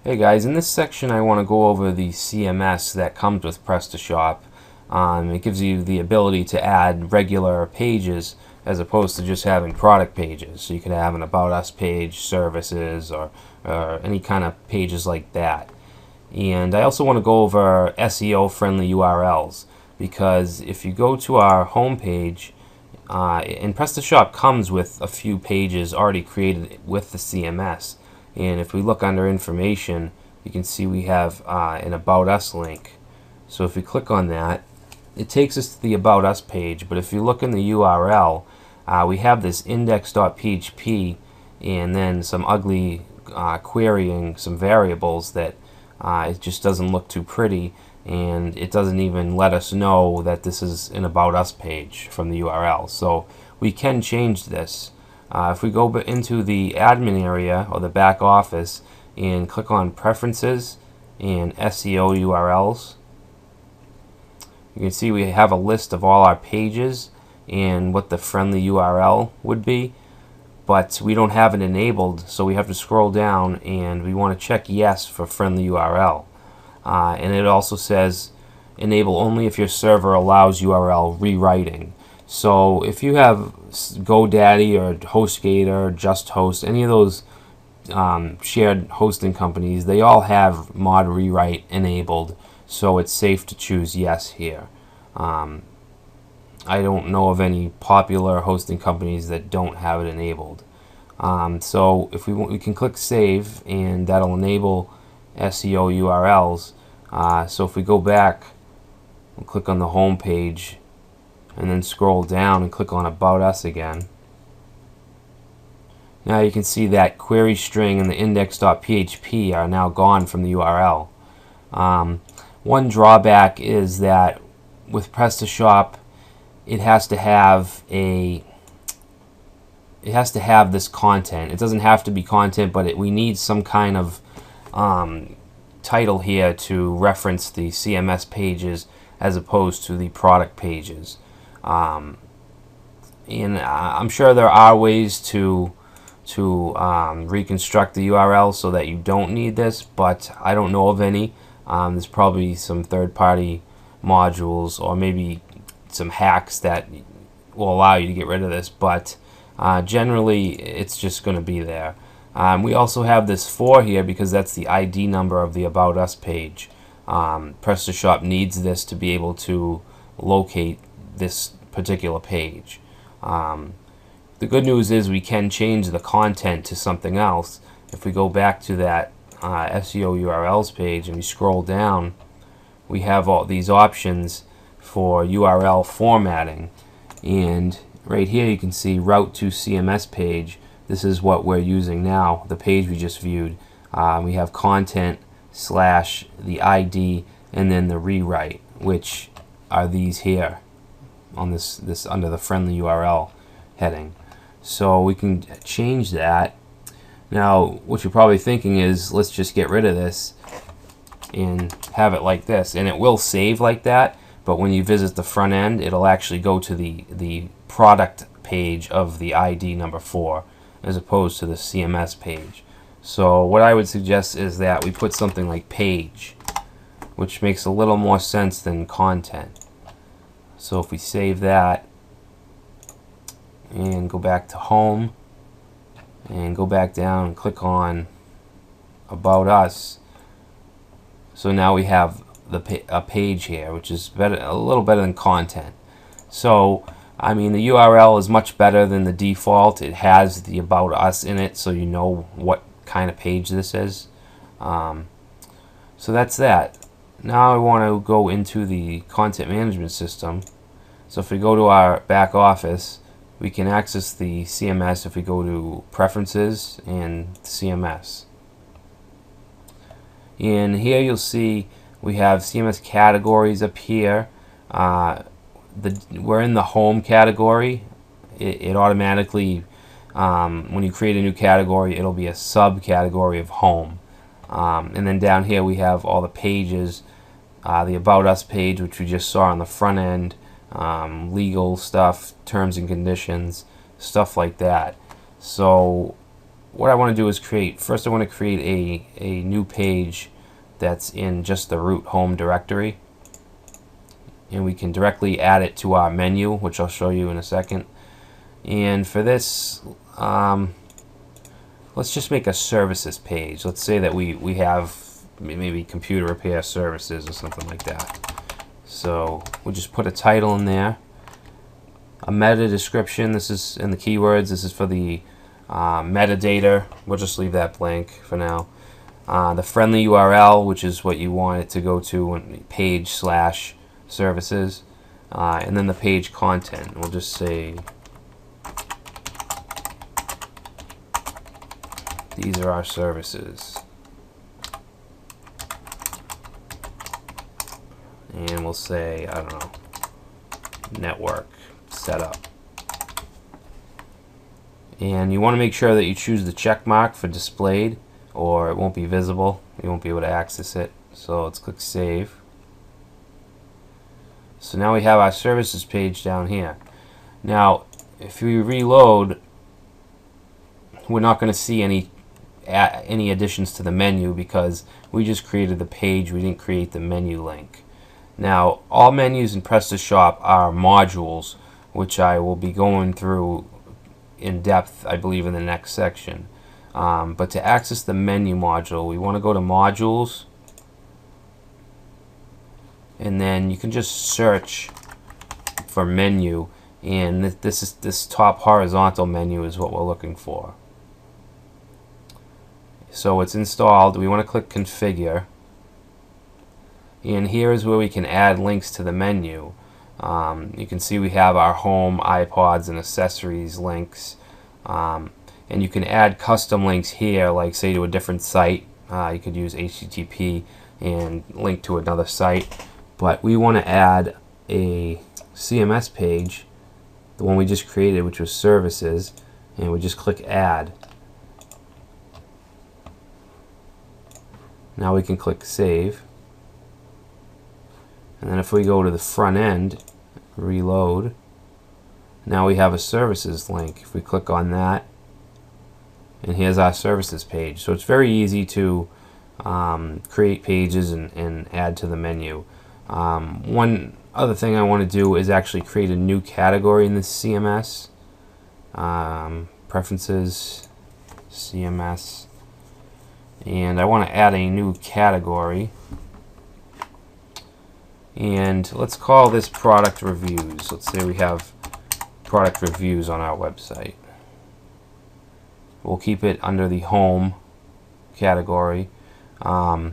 Hey guys, in this section I want to go over the CMS that comes with PrestaShop. It gives you the ability to add regular pages as opposed to just having product pages. So you could have an About Us page, services, or any kind of pages like that. And I also want to go over SEO friendly URLs, because if you go to our home page, and PrestaShop comes with a few pages already created with the CMS. And if we look under information, you can see we have an About Us link. So if we click on that, it takes us to the About Us page. But if you look in the URL, we have this index.php and then some ugly querying some variables that it just doesn't look too pretty, and it doesn't even let us know that this is an About Us page from the URL. So we can change this. If we go into the admin area or the back office and click on Preferences and SEO URLs, you can see we have a list of all our pages and what the friendly URL would be, but we don't have it enabled, so we have to scroll down and we want to check yes for friendly URL. And it also says enable only if your server allows URL rewriting. So if you have GoDaddy or HostGator or JustHost, any of those shared hosting companies, they all have mod rewrite enabled, so it's safe to choose yes here. I don't know of any popular hosting companies that don't have it enabled. So if we can click save, and that'll enable SEO URLs. So if we go back and click on the home page and then scroll down and click on About Us again, now you can see that query string and the index.php are now gone from the URL. One drawback is that with PrestaShop, it has to have this content. It doesn't have to be content, but we need some kind of title here to reference the CMS pages as opposed to the product pages. And I'm sure there are ways to reconstruct the URL so that you don't need this, but I don't know of any. There's probably some third-party modules or maybe some hacks that will allow you to get rid of this, but generally it's just going to be there. We also have this 4 here because that's the ID number of the About Us page. PrestaShop needs this to be able to locate this particular page. The good news is we can change the content to something else. If we go back to that SEO URLs page and we scroll down, we have all these options for URL formatting, and right here you can see route to CMS page. This is what we're using now, the page we just viewed. We have content / the ID and then the rewrite, which are these here on this under the friendly URL heading. So we can change that. Now what you're probably thinking is, let's just get rid of this and have it like this, and it will save like that, but when you visit the front end, it'll actually go to the product page of the ID number 4 as opposed to the CMS page. So what I would suggest is that we put something like page, which makes a little more sense than content. So if we save that and go back to home and go back down and click on About Us, so now we have a page here, which is a little better than content. So I mean, the URL is much better than the default. It has the About Us in it, so you know what kind of page this is. So that's that. Now I want to go into the content management system. So if we go to our back office, we can access the CMS if we go to Preferences and CMS. And here you'll see we have CMS categories up here. We're in the home category. It automatically, when you create a new category, it'll be a subcategory of home. And then down here we have all the pages, the About Us page, which we just saw on the front end, legal stuff, terms and conditions, stuff like that. So what I want to do is first I want to create a new page that's in just the root home directory, and we can directly add it to our menu, which I'll show you in a second. And for this, let's just make a services page. Let's say that we have maybe computer repair services or something like that. So we'll just put a title in there, a meta description. This is in the keywords. This is for the metadata. We'll just leave that blank for now. The friendly URL, which is what you want it to go to, page/services, and then the page content. We'll just say these are our services, and we'll say, I don't know, network setup. And you want to make sure that you choose the check mark for displayed, or it won't be visible. You won't be able to access it. So let's click save. So now we have our services page down here. Now if we reload, we're not going to see any additions to the menu because we just created the page. We didn't create the menu link. Now all menus in PrestaShop are modules, which I will be going through in depth, I believe, in the next section. But to access the menu module, we want to go to modules, and then you can just search for menu, and this top horizontal menu is what we're looking for. So it's installed. We want to click configure, and here is where we can add links to the menu. You can see we have our home, iPods, and accessories links, and you can add custom links here, like say to a different site. You could use HTTP and link to another site, but we want to add a CMS page, the one we just created, which was services, and we just click add. Now we can click save, and then if we go to the front end, reload, now we have a services link. If we click on that, and here's our services page. So it's very easy to create pages and add to the menu. One other thing I want to do is actually create a new category in this CMS. Preferences, CMS, and I want to add a new category, and let's call this product reviews. Let's say we have product reviews on our website. We'll keep it under the home category. We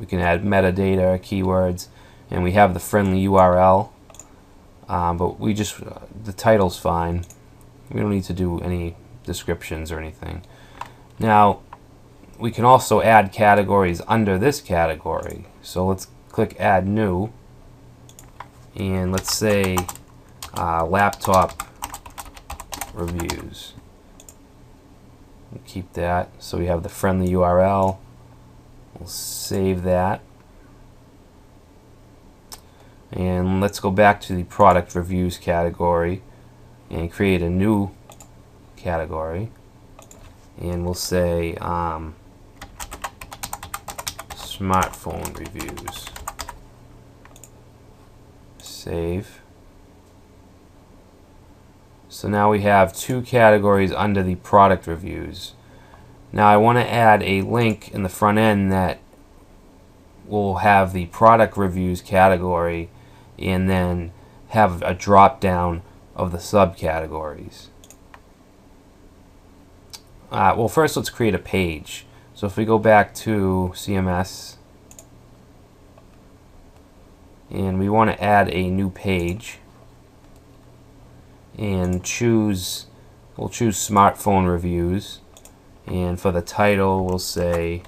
can add metadata, keywords, and we have the friendly URL, but the title's fine. We don't need to do any descriptions or anything. Now we can also add categories under this category. So let's click add new, and let's say laptop reviews. We'll keep that. So we have the friendly URL. We'll save that, and let's go back to the product reviews category and create a new category, and we'll say smartphone reviews. Save. So now we have two categories under the product reviews. Now I want to add a link in the front end that will have the product reviews category and then have a drop down of the subcategories. Well, first let's create a page. So if we go back to CMS and we want to add a new page, and we'll choose smartphone reviews, and for the title we'll say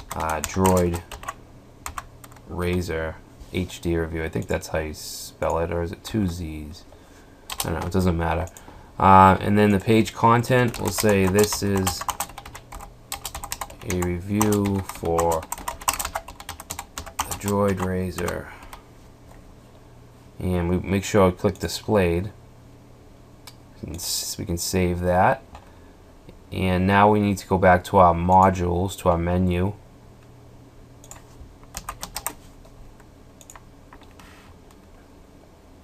Droid Razor HD review. I think that's how you spell it, or is it two Z's? I don't know, it doesn't matter. And then the page content, we'll say this is a review for the Droid Razor, and we make sure we click displayed. We can save that, And now we need to go back to our modules, to our menu.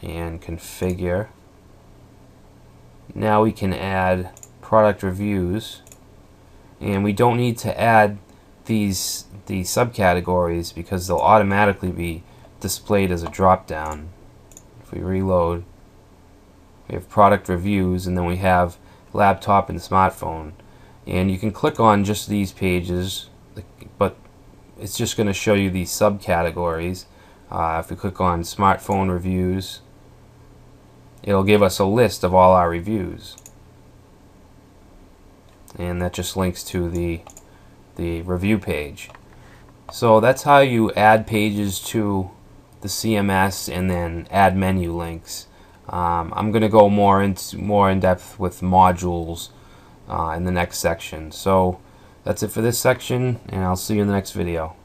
And configure. Now we can add product reviews, and we don't need to add these subcategories because they'll automatically be displayed as a drop down. If we reload, we have product reviews, and then we have laptop and smartphone, and you can click on just these pages, but it's just going to show you these subcategories. If we click on smartphone reviews, it'll give us a list of all our reviews, and that just links to the review page. So that's how you add pages to the CMS and then add menu links. I'm going to go more in depth with modules in the next section. So that's it for this section, and I'll see you in the next video.